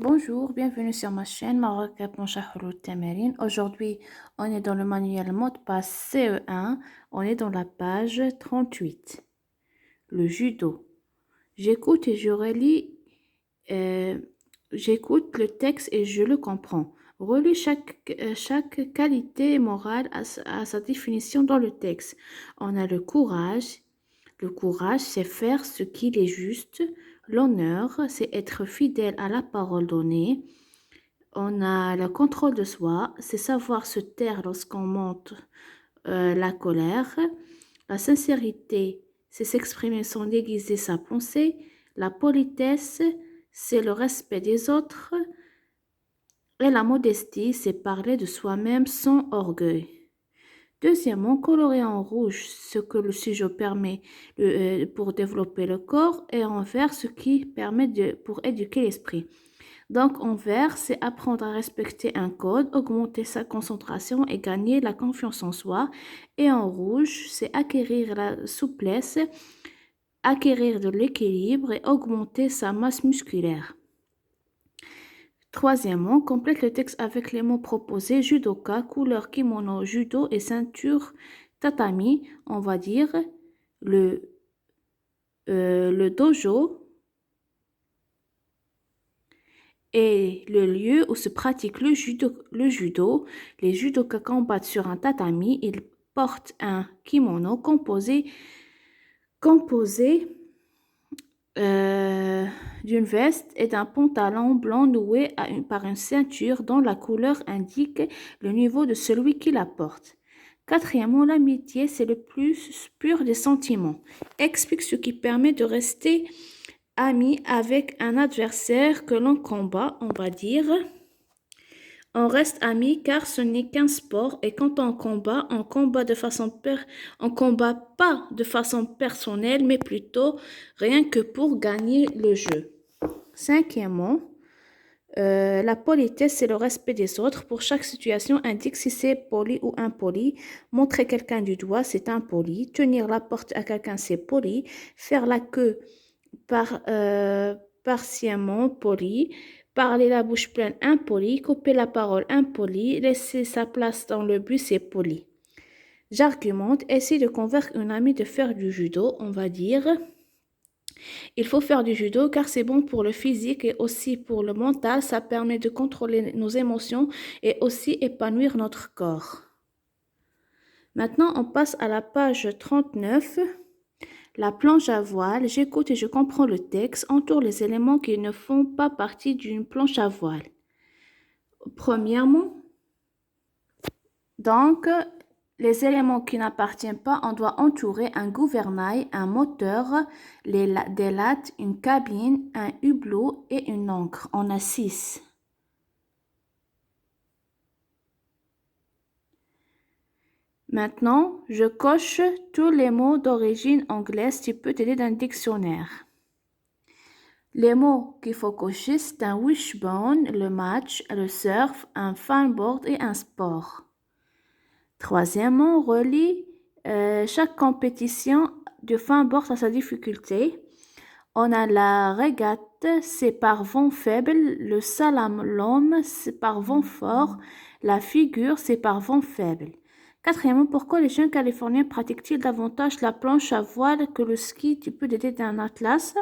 Bonjour, bienvenue sur ma chaîne Maroc Planche Houlout Tamarin. Aujourd'hui, on est dans le manuel mot de passe CE1. On est dans la page 38. Le judo. J'écoute et je relis. euh, J'écoute le texte et je le comprends. Relis chaque qualité morale à sa définition dans le texte. On a le courage. Le courage, c'est faire ce qu'il est juste. L'honneur, c'est être fidèle à la parole donnée. On a le contrôle de soi, c'est savoir se taire lorsqu'on monte la colère. La sincérité, c'est s'exprimer sans déguiser sa pensée. La politesse, c'est le respect des autres. Et la modestie, c'est parler de soi-même sans orgueil. Deuxièmement, colorer en rouge ce que le sujet permet pour développer le corps et en vert ce qui permet pour éduquer l'esprit. Donc, en vert, c'est apprendre à respecter un code, augmenter sa concentration et gagner la confiance en soi. Et en rouge, c'est acquérir la souplesse, acquérir de l'équilibre et augmenter sa masse musculaire. Troisièmement, complète le texte avec les mots proposés judoka, couleur kimono, judo et ceinture tatami. On va dire le, le dojo est le lieu où se pratique le judo. Les judokas combattent sur un tatami. Ils portent un kimono composé d'une veste et d'un pantalon blanc noué par une ceinture dont la couleur indique le niveau de celui qui la porte. Quatrièmement, l'amitié, c'est le plus pur des sentiments. Explique ce qui permet de rester ami avec un adversaire que l'on combat, on va dire. On reste amis car ce n'est qu'un sport et quand on combat on combat pas de façon personnelle mais plutôt rien que pour gagner le jeu. Cinquièmement, la politesse, c'est le respect des autres. Pour chaque situation, indique si c'est poli ou impoli. Montrer quelqu'un du doigt, c'est impoli. Tenir la porte à quelqu'un, c'est poli. Faire la queue partiellement poli. Parler la bouche pleine, impoli. Couper la parole, impoli. Laisser sa place dans le bus, c'est poli. J'argumente. Essayer de convaincre une amie de faire du judo, on va dire. Il faut faire du judo car c'est bon pour le physique et aussi pour le mental. Ça permet de contrôler nos émotions et aussi épanouir notre corps. Maintenant, on passe à la page 39. La planche à voile. J'écoute et je comprends le texte. Entoure les éléments qui ne font pas partie d'une planche à voile. Premièrement, donc, les éléments qui n'appartiennent pas, on doit entourer un gouvernail, un moteur, des lattes, une cabine, un hublot et une encre. On a 6. Maintenant, je coche tous les mots d'origine anglaise qui peut t'aider d'un dictionnaire. Les mots qu'il faut cocher, c'est un wishbone, le match, le surf, un fanboard et un sport. Troisièmement, relie chaque compétition de fanboard à sa difficulté. On a la régate, c'est par vent faible, le slalom, c'est par vent fort, la figure, c'est par vent faible. Quatrièmement, pourquoi les jeunes Californiens pratiquent-ils davantage la planche à voile que le ski du peu d'été d'un atlas?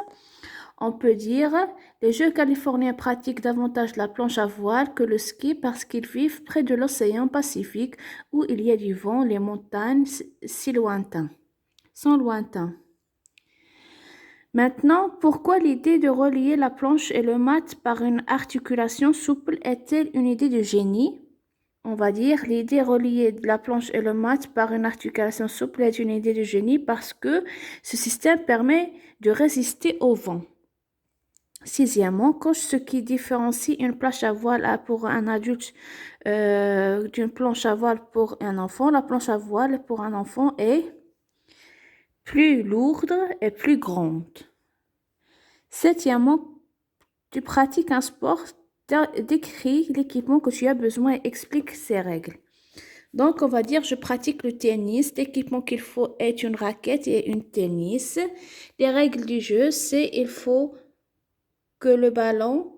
On peut dire les jeunes Californiens pratiquent davantage la planche à voile que le ski parce qu'ils vivent près de l'océan Pacifique où il y a du vent, les montagnes sont lointains. Maintenant, pourquoi l'idée de relier la planche et le mat par une articulation souple est-elle une idée de génie? On va dire l'idée reliée la planche et le mat par une articulation souple est une idée de génie parce que ce système permet de résister au vent. Sixièmement, coche ce qui différencie une planche à voile pour un adulte d'une planche à voile pour un enfant. La planche à voile pour un enfant est plus lourde et plus grande. Septièmement, tu pratiques un sport, décris l'équipement que tu as besoin et explique ses règles. Donc, on va dire, je pratique le tennis. L'équipement qu'il faut est une raquette et une tennis. Les règles du jeu, c'est il faut que le ballon